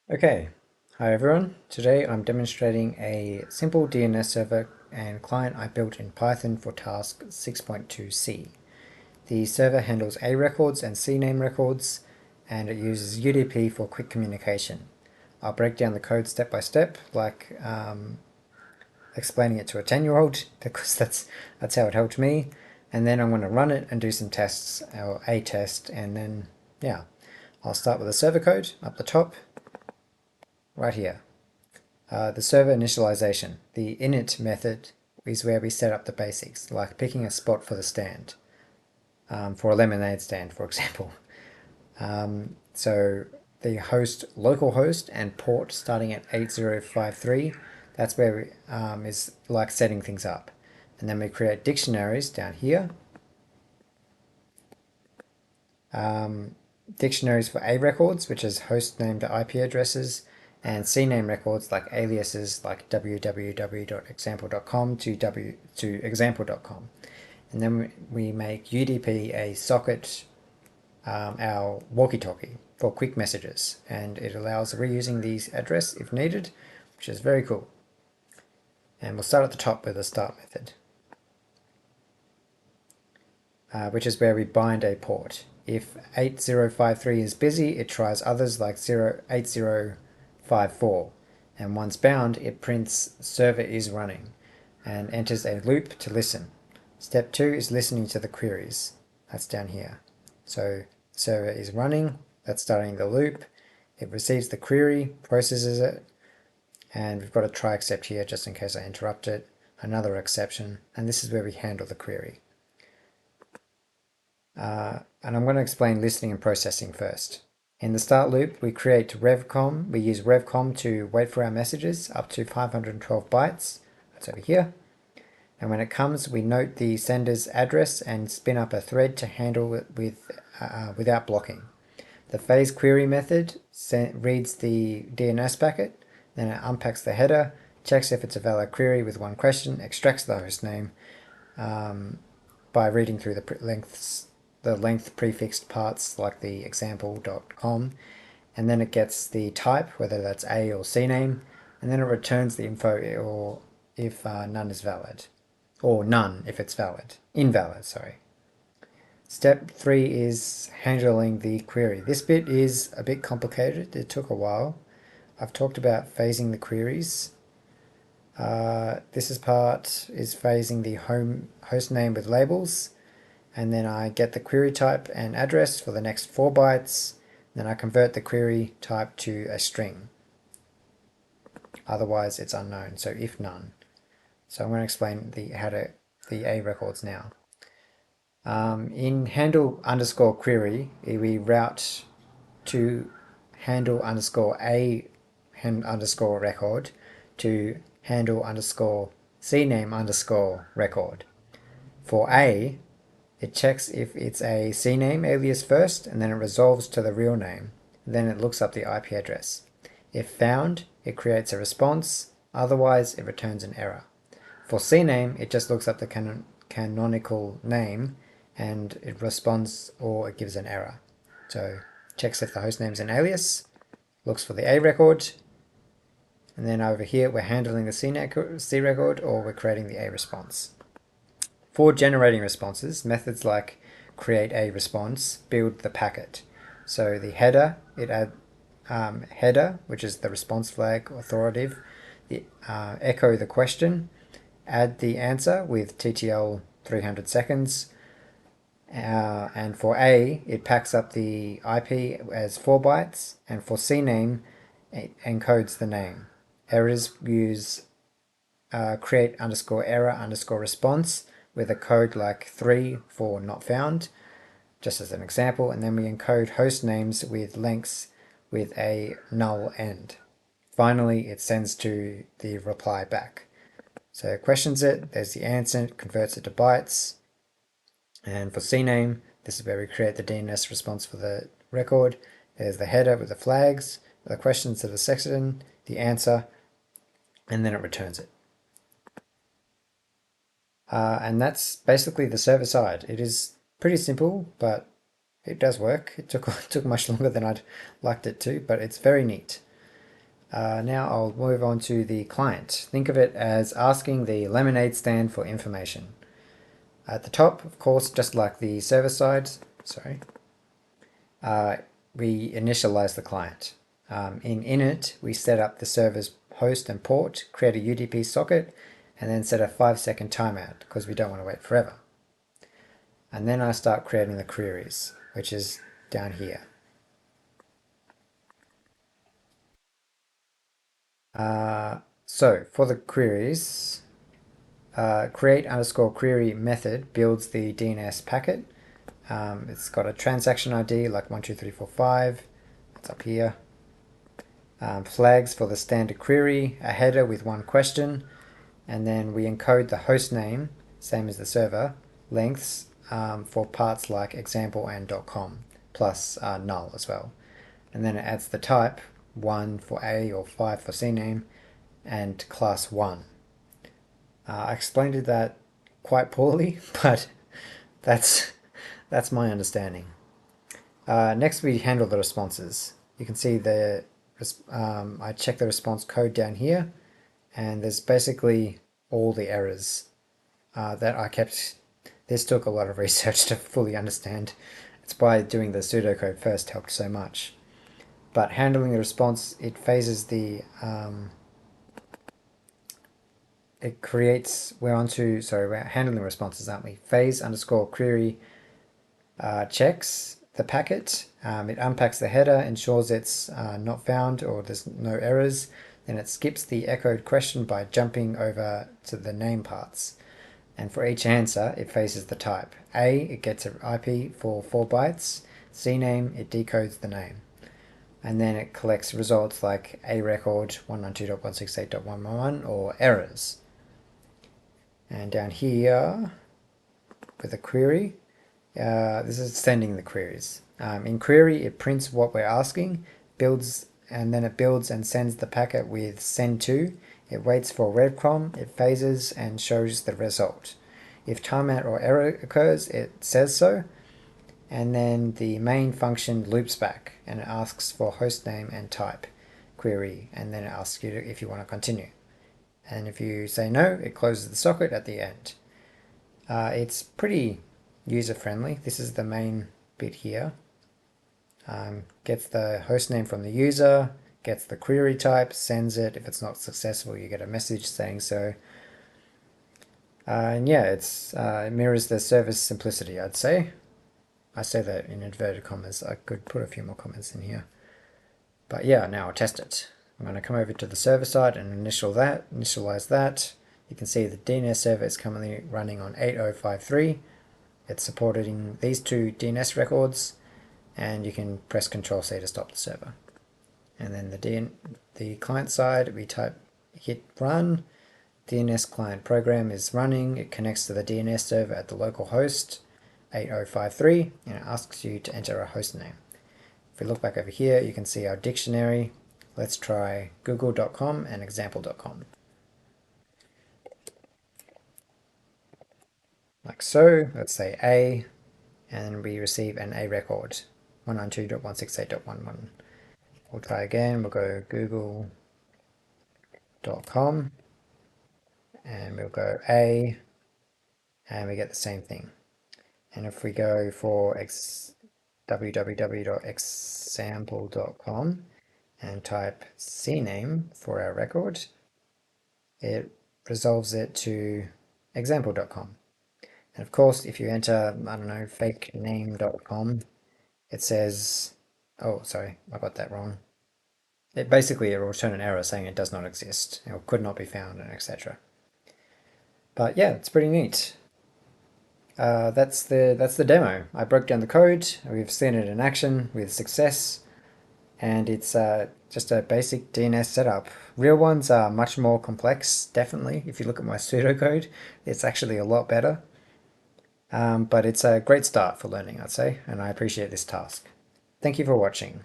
Okay, hi everyone. Today I'm demonstrating a simple DNS server and client I built in Python for task 6.2c. The server handles A records and CNAME records, and it uses UDP for quick communication. I'll break down the code step by step, like explaining it to a 10-year-old, because that's how it helped me. And then I'm going to run it and do some tests, or a test, and then, yeah. I'll start with the server code up the top, right here. The server initialization. The init method is where we set up the basics, like picking a spot for the stand, for a lemonade stand, for example. So the host, local host, and port starting at 8053, that's where is like setting things up. And then we create dictionaries down here. Dictionaries for A records, which is host name to IP addresses, and CNAME records like aliases like www.example.com to example.com. And then we make UDP a socket, our walkie-talkie for quick messages, and it allows reusing these address if needed, which is very cool. And we'll start at the top with the start method, which is where we bind a port. If 8053 is busy, it tries others like 8054, and once bound, it prints server is running and enters a loop to listen. Step 2 is listening to the queries. That's down here. So server is running, that's starting the loop. It receives the query, processes it, and we've got a try except here just in case I interrupt it, another exception, and this is where we handle the query. And I'm going to explain listening and processing first. In the start loop, we create revcom. We use revcom to wait for our messages up to 512 bytes. That's over here. And when it comes, we note the sender's address and spin up a thread to handle it without blocking. The phase query method reads the DNS packet, then it unpacks the header, checks if it's a valid query with one question, extracts the host name by reading through the length prefixed parts like the example.com, and then it gets the type, whether that's A or CNAME, and then it returns the info or if none is valid, or none if it's valid. Invalid, sorry. Step 3 is handling the query. This bit is a bit complicated. It took a while. I've talked about phasing the queries. This part is phasing the host name with labels, and then I get the query type and address for the next 4 bytes. Then I convert the query type to a string. Otherwise, it's unknown. So if none. So I'm going to explain the A records now. In handle underscore query, we route to handle underscore A underscore record to handle underscore CNAME underscore record. For A, it checks if it's a CNAME alias first, and then it resolves to the real name. Then it looks up the IP address. If found, it creates a response, otherwise it returns an error. For CNAME, it just looks up the canonical name, and it responds or it gives an error. So checks if the hostname is an alias, looks for the A record, and then over here we're handling the C record or we're creating the A response. For generating responses, methods like create a response build the packet. So the header, it add header, which is the response flag authoritative, echo the question, add the answer with TTL 300 seconds, and for A, it packs up the IP as 4 bytes, and for CNAME, it encodes the name. Errors use create underscore error underscore response with a code like 3 for not found, just as an example, and then we encode host names with lengths with a null end. Finally, it sends to the reply back. So it questions it, there's the answer, it converts it to bytes, and for CNAME, this is where we create the DNS response for the record. There's the header with the flags, the questions to the section, the answer, and then it returns it. And that's basically the server side. It is pretty simple, but it does work. It took much longer than I'd liked it to, but it's very neat. Now I'll move on to the client. Think of it as asking the lemonade stand for information. At the top, of course, just like the server side, we initialize the client. In init, we set up the server's host and port, create a UDP socket, and then set a 5-second timeout because we don't want to wait forever. And then I start creating the queries, which is down here. So for the queries, create_query method builds the DNS packet. It's got a transaction ID like 12345. It's up here. Flags for the standard query, a header with one question, and then we encode the host name, same as the server, lengths for parts like example and .com, plus null as well. And then it adds the type, 1 for A or 5 for CNAME, and class 1. I explained that quite poorly, but that's my understanding. Next we handle the responses. You can see I check the response code down here, and there's basically all the errors that I kept. This took a lot of research to fully understand. It's why doing the pseudocode first helped so much. But handling the response, it phases the we're handling responses, aren't we? Phase_query checks the packet. It unpacks the header, ensures it's not found or there's no errors. Then it skips the echoed question by jumping over to the name parts. And for each answer, it phases the type. A, it gets an IP for 4 bytes. CNAME, it decodes the name. And then it collects results like a record 192.168.111 or errors. And down here with a query, this is sending the queries. In query, it prints what we're asking, and then it builds and sends the packet with send to. It waits for breadcrumb, it phases and shows the result. If timeout or error occurs, it says so. And then the main function loops back and it asks for hostname and type query, and then it asks you if you want to continue. And if you say no, it closes the socket at the end. It's pretty user-friendly. This is the main bit here. Gets the hostname from the user, gets the query type, sends it. If it's not successful, you get a message saying so. And yeah, it mirrors the service simplicity, I'd say. I say that in inverted commas. I could put a few more comments in here. But yeah, now I'll test it. I'm going to come over to the server side and initialize that. You can see the DNS server is currently running on 8053. It's supporting these 2 DNS records, and you can press Ctrl+C to stop the server. And then the client side, we hit run. DNS client program is running. It connects to the DNS server at the local host 8053, and it asks you to enter a host name. If we look back over here, you can see our dictionary. Let's try google.com and example.com. Like so, let's say A, and we receive an A record, 192.168.11. We'll try again, we'll go google.com, and we'll go A, and we get the same thing. And if we go for www.example.com and type CNAME for our record, it resolves it to example.com. And of course, if you enter, I don't know, fakename.com, it says, oh, sorry, I got that wrong. It will return an error saying it does not exist, or could not be found, and etc. But yeah, it's pretty neat. That's the demo. I broke down the code. We've seen it in action with success, and it's just a basic DNS setup. Real ones are much more complex, definitely. If you look at my pseudocode, it's actually a lot better. But it's a great start for learning, I'd say, and I appreciate this task. Thank you for watching.